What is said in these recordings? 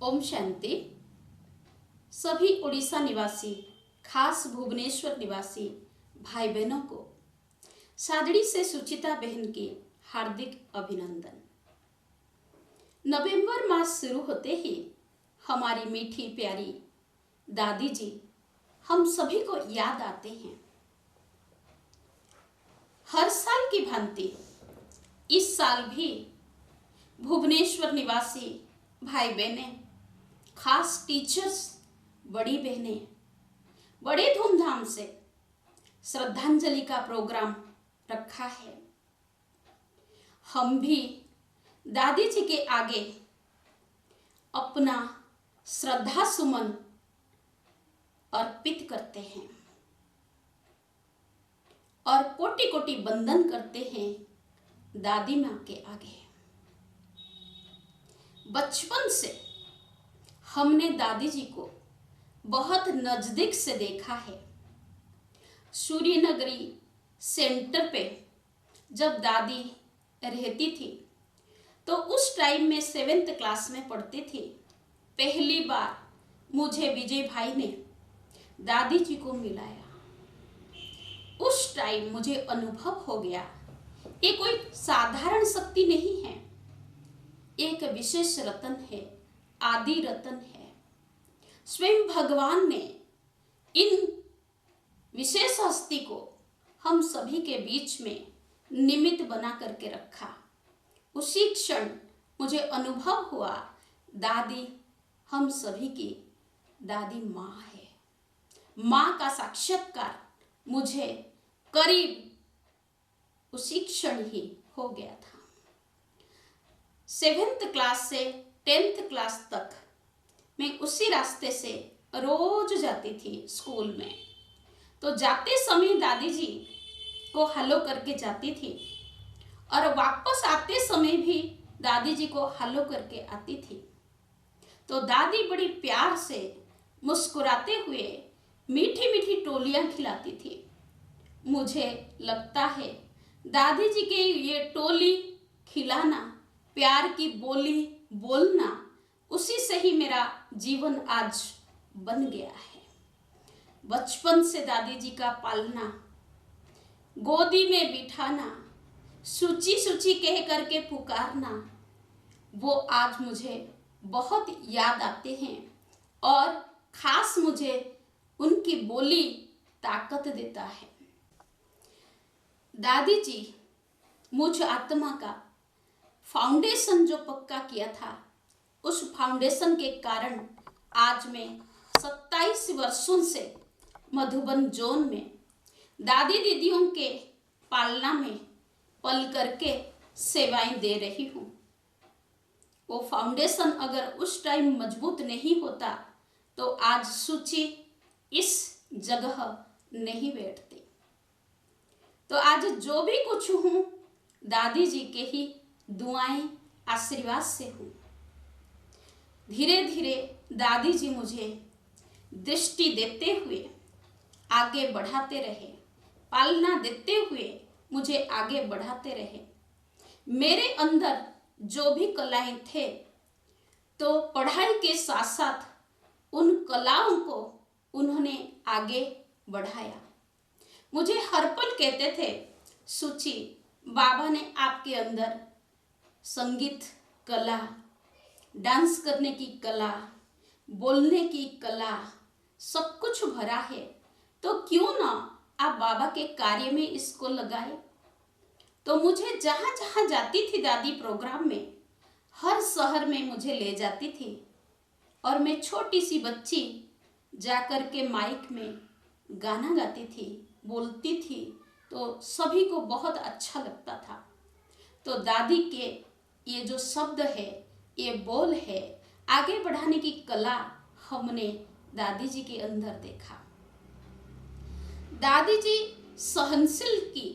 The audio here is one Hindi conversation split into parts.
ओम शांति। सभी उड़ीसा निवासी, खास भुवनेश्वर निवासी भाई बहनों को सादड़ी से सुचिता बहन की हार्दिक अभिनंदन। नवंबर मास शुरू होते ही हमारी मीठी प्यारी दादी जी हम सभी को याद आते हैं। हर साल की भांति इस साल भी भुवनेश्वर निवासी भाई बहनें, खास टीचर्स, बड़ी बहनें बड़े धूमधाम से श्रद्धांजलि का प्रोग्राम रखा है। हम भी दादी जी के आगे अपना श्रद्धा सुमन अर्पित करते हैं और कोटि कोटि वंदन करते हैं दादी माँ के आगे। बचपन से हमने दादी जी को बहुत नजदीक से देखा है। सूर्यनगरी सेंटर पे जब दादी रहती थी तो उस टाइम में 7th क्लास में पढ़ती थी। पहली बार मुझे विजय भाई ने दादी जी को मिलाया। उस टाइम मुझे अनुभव हो गया, ये कोई साधारण शक्ति नहीं है, एक विशेष रतन है, आदि रतन है। स्वयं भगवान ने इन विशेष हस्ती को हम सभी के बीच में निमित्त बना करके रखा। उसी क्षण मुझे अनुभव हुआ, दादी हम सभी की दादी माँ है। माँ का साक्षात्कार मुझे करीब उसी क्षण ही हो गया था। 7th क्लास से 10th क्लास तक मैं उसी रास्ते से रोज जाती थी स्कूल में। तो जाते समय दादी जी को हेलो करके जाती थी और वापस आते समय भी दादी जी को हेलो करके आती थी। तो दादी बड़ी प्यार से मुस्कुराते हुए मीठी मीठी टोलियां खिलाती थी। मुझे लगता है दादी जी के ये टोली खिलाना, प्यार की बोली बोलना, उसी से ही मेरा जीवन आज बन गया है। बचपन से दादी जी का पालना, गोदी में बिठाना, सूची सूची कह करके पुकारना, वो आज मुझे बहुत याद आते हैं और खास मुझे उनकी बोली ताकत देता है। दादी जी मुझ आत्मा का फाउंडेशन जो पक्का किया था, उस फाउंडेशन के कारण आज मैं 27 वर्षों से मधुबन जोन में दादी दीदियों के पालना में पल करके सेवाएं दे रही हूँ। वो फाउंडेशन अगर उस टाइम मजबूत नहीं होता तो आज सूची इस जगह नहीं बैठती। तो आज जो भी कुछ हूँ दादी जी के ही दुआएं आशीर्वाद से हूँ। धीरे धीरे दादी जी मुझे दृष्टि देते हुए आगे बढ़ाते रहे, पालना देते हुए मुझे आगे बढ़ाते रहे। मेरे अंदर जो भी कलाएं थे तो पढ़ाई के साथ साथ उन कलाओं को उन्होंने आगे बढ़ाया। मुझे हर पल कहते थे, सुची बाबा ने आपके अंदर संगीत कला, डांस करने की कला, बोलने की कला, सब कुछ भरा है, तो क्यों ना आप बाबा के कार्य में इसको लगाए। तो मुझे जहाँ जहाँ जाती थी दादी प्रोग्राम में, हर शहर में मुझे ले जाती थी और मैं छोटी सी बच्ची जाकर के माइक में गाना गाती थी, बोलती थी, तो सभी को बहुत अच्छा लगता था। तो दादी के ये जो शब्द है, ये बोल है, आगे बढ़ाने की कला हमने दादी जी के अंदर देखा। दादी जी सहनशील की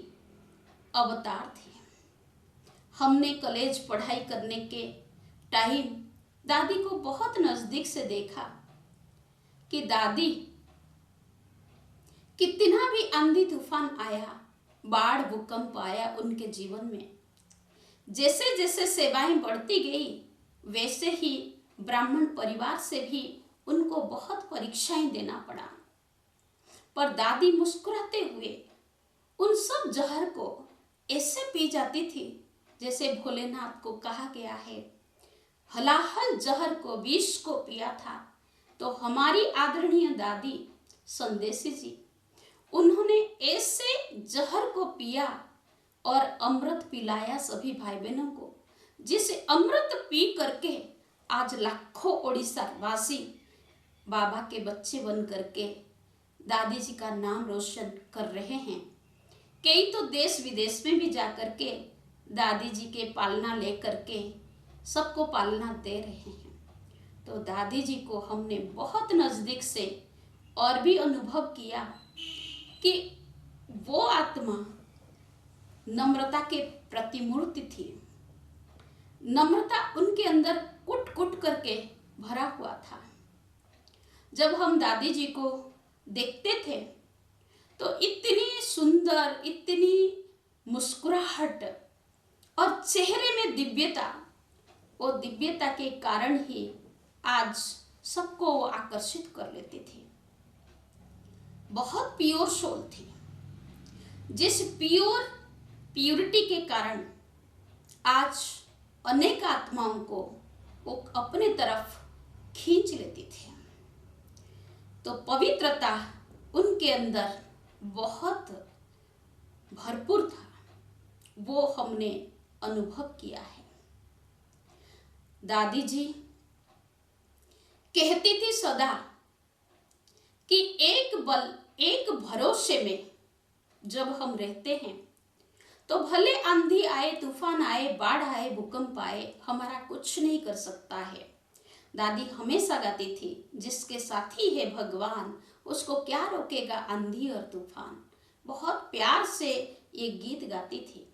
अवतार थी। हमने कॉलेज पढ़ाई करने के टाइम दादी को बहुत नजदीक से देखा कि दादी कितना भी आंधी तूफान आया, बाढ़ भूकंप आया उनके जीवन में, जैसे जैसे सेवाएं बढ़ती गई वैसे ही ब्राह्मण परिवार से भी उनको बहुत परीक्षाएं देना पड़ा, पर दादी मुस्कुराते हुए उन सब जहर को ऐसे पी जाती थी जैसे भोलेनाथ को कहा गया है, हलाहल जहर को, विष को पिया था। तो हमारी आदरणीय दादी संदेशी जी, उन्होंने ऐसे जहर को पिया और अमृत पिलाया सभी भाई बहनों को, जिसे अमृत पी करके आज लाखों ओडिशा वासी बाबा के बच्चे बन करके दादी जी का नाम रोशन कर रहे हैं। कई तो देश विदेश में भी जा करके दादी जी के पालना ले करके सबको पालना दे रहे हैं। तो दादी जी को हमने बहुत नज़दीक से और भी अनुभव किया कि वो आत्मा नम्रता के प्रतिमूर्ति थी। नम्रता उनके अंदर कुट कुट करके भरा हुआ था। जब हम दादी जी को देखते थे तो इतनी सुंदर, इतनी मुस्कुराहट और चेहरे में दिव्यता, वो दिव्यता के कारण ही आज सबको वो आकर्षित कर लेती थी। बहुत प्योर सोल थी, जिस प्योरिटी के कारण आज अनेक आत्माओं को वो अपने तरफ खींच लेती थी। तो पवित्रता उनके अंदर बहुत भरपूर था, वो हमने अनुभव किया है। दादी जी कहती थी सदा कि एक बल, एक भरोसे में जब हम रहते हैं तो भले आंधी आए, तूफान आए, बाढ़ आए, भूकंप आए, हमारा कुछ नहीं कर सकता है। दादी हमेशा गाती थी, जिसके साथी है भगवान उसको क्या रोकेगा आंधी और तूफान। बहुत प्यार से ये गीत गाती थी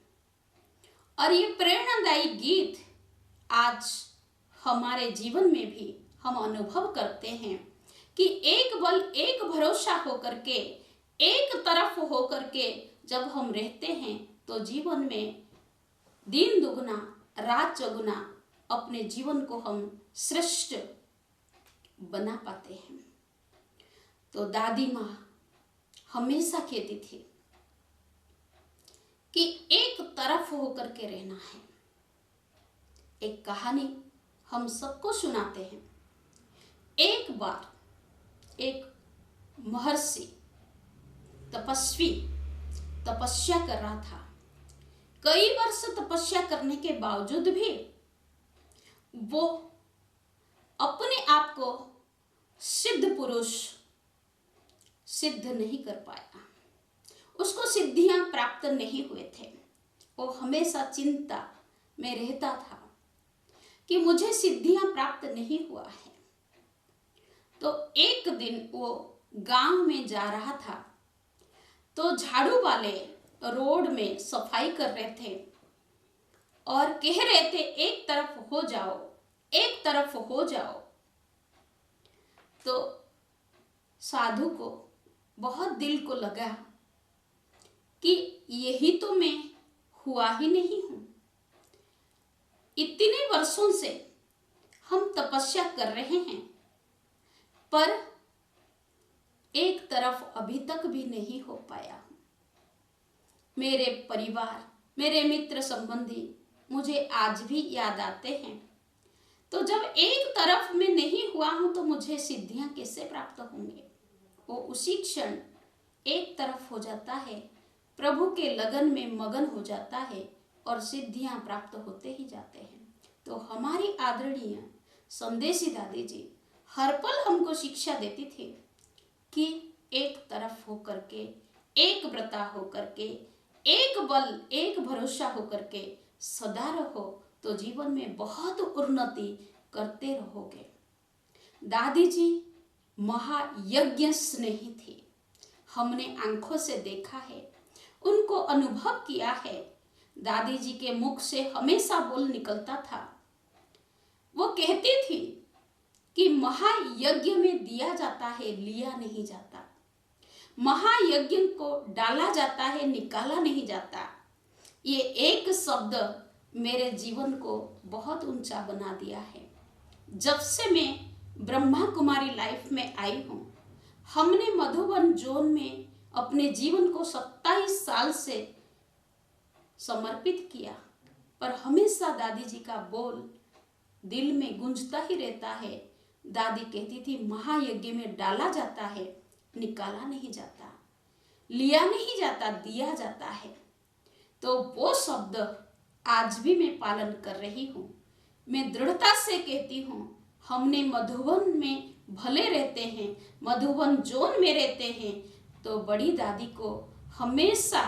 और ये प्रेरणादायी गीत आज हमारे जीवन में भी हम अनुभव करते हैं कि एक बल, एक भरोसा होकर के, एक तरफ होकर के जब हम रहते हैं तो जीवन में दिन दुगना रात चौगुना अपने जीवन को हम श्रेष्ठ बना पाते हैं। तो दादी माँ हमेशा कहती थी कि एक तरफ होकर के रहना है। एक कहानी हम सबको सुनाते हैं। एक बार एक महर्षि तपस्वी तपस्या कर रहा था। कई वर्ष तपस्या करने के बावजूद भी वो अपने आप को सिद्ध पुरुष सिद्ध नहीं कर पाया। उसको सिद्धियां प्राप्त नहीं हुए थे। वो हमेशा चिंता में रहता था कि मुझे सिद्धियां प्राप्त नहीं हुआ है। तो एक दिन वो गांव में जा रहा था तो झाड़ू वाले रोड में सफाई कर रहे थे और कह रहे थे एक तरफ हो जाओ, एक तरफ हो जाओ। तो साधु को बहुत दिल को लगा कि यही तो मैं हुआ ही नहीं हूं। इतने वर्षों से हम तपस्या कर रहे हैं पर एक तरफ अभी तक भी नहीं हो पाया। मेरे परिवार, मेरे मित्र संबंधी मुझे आज भी याद आते हैं। तो जब एक तरफ में नहीं हुआ हूं तो मुझे सिद्धियां कैसे प्राप्त होंगे। वो उसी क्षण एक तरफ हो जाता है, प्रभु के लगन में मगन हो जाता है और सिद्धियां प्राप्त होते ही जाते हैं। तो हमारी आदरणीय संदेशी दादी जी हर पल हमको शिक्षा देती थी कि एक तरफ होकर के, एक व्रता होकर के, एक बल, एक भरोसा होकर के सदा रहो तो जीवन में बहुत उन्नति करते रहोगे। दादी जी महायज्ञ स्नेही थी। हमने आंखों से देखा है, उनको अनुभव किया है। दादी जी के मुख से हमेशा बोल निकलता था। वो कहती थी कि महायज्ञ में दिया जाता है, लिया नहीं जाता। महायज्ञ को डाला जाता है, निकाला नहीं जाता। ये एक शब्द मेरे जीवन को बहुत ऊंचा बना दिया है। जब से मैं ब्रह्मा कुमारी लाइफ में आई हूँ, हमने मधुबन जोन में अपने जीवन को 27 साल से समर्पित किया, पर हमेशा दादी जी का बोल दिल में गूंजता ही रहता है। दादी कहती थी, महायज्ञ में डाला जाता है, निकाला नहीं जाता, लिया नहीं जाता, दिया जाता है। तो वो शब्द आज भी मैं पालन कर रही हूँ। मैं दृढ़ता से कहती हूँ, हमने मधुबन में भले रहते हैं, मधुबन जोन में रहते हैं, तो बड़ी दादी को हमेशा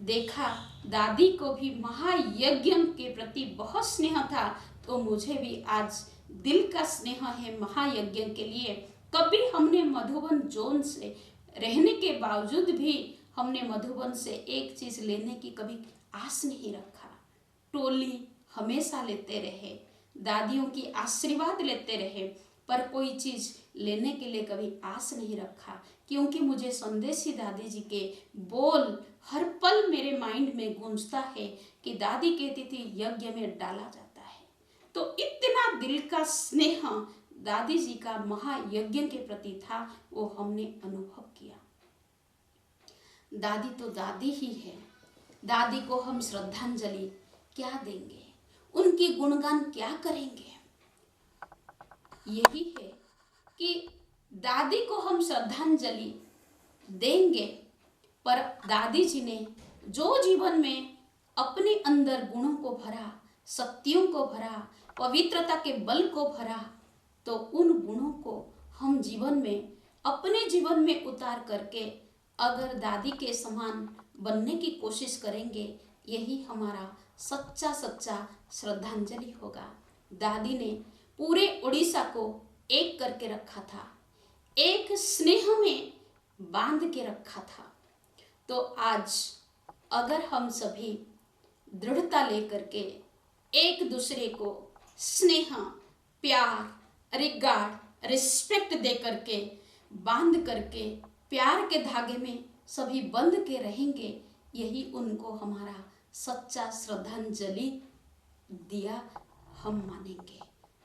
देखा। दादी को भी महायज्ञ के प्रति बहुत स्नेह था, तो मुझे भी आज दिल का स्नेह है महायज्ञ के लिए। कभी हमने मधुबन जोन से रहने के बावजूद भी हमने मधुबन से एक चीज लेने की कभी आस नहीं रखा। टोली हमेशा लेते रहे, दादियों की आशीर्वाद लेते रहे, पर कोई चीज लेने के लिए कभी आस नहीं रखा, क्योंकि मुझे संदेशी दादी जी के बोल हर पल मेरे माइंड में गूंजता है कि दादी कहती थी यज्ञ में डाला जाता है। तो इतना दिल का स्नेह दादी जी का महायज्ञ के प्रति था, वो हमने अनुभव किया। दादी तो दादी ही है, दादी को हम श्रद्धांजलि क्या देंगे, उनकी गुणगान क्या करेंगे। यही है कि दादी को हम श्रद्धांजलि देंगे, पर दादी जी ने जो जीवन में अपने अंदर गुणों को भरा, शक्तियों को भरा, पवित्रता के बल को भरा, तो उन गुणों को हम जीवन में, अपने जीवन में उतार करके अगर दादी के समान बनने की कोशिश करेंगे, यही हमारा सच्चा सच्चा श्रद्धांजलि होगा। दादी ने पूरे उड़ीसा को एक करके रखा था, एक स्नेह में बांध के रखा था। तो आज अगर हम सभी दृढ़ता लेकर के एक दूसरे को स्नेह, प्यार, रिगार्ड, रिस्पेक्ट दे करके, बांध करके, प्यार के धागे में सभी बंध के रहेंगे, यही उनको हमारा सच्चा श्रद्धांजलि दिया हम मानेंगे।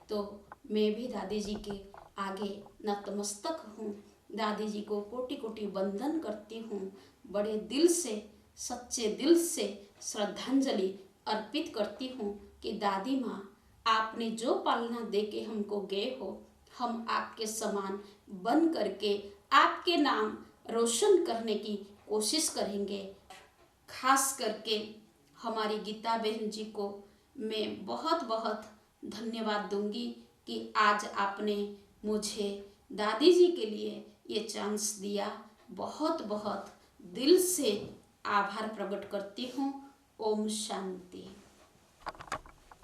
तो मैं भी दादी जी के आगे नतमस्तक हूँ, दादी जी को कोटि कोटि वंदन करती हूँ, बड़े दिल से, सच्चे दिल से श्रद्धांजलि अर्पित करती हूँ कि दादी माँ, आपने जो पालना दे के हमको गए हो, हम आपके समान बन करके आपके नाम रोशन करने की कोशिश करेंगे। खास करके हमारी गीता बहन जी को मैं बहुत बहुत धन्यवाद दूंगी कि आज आपने मुझे दादी जी के लिए ये चांस दिया। बहुत बहुत दिल से आभार प्रकट करती हूँ। ओम शांति।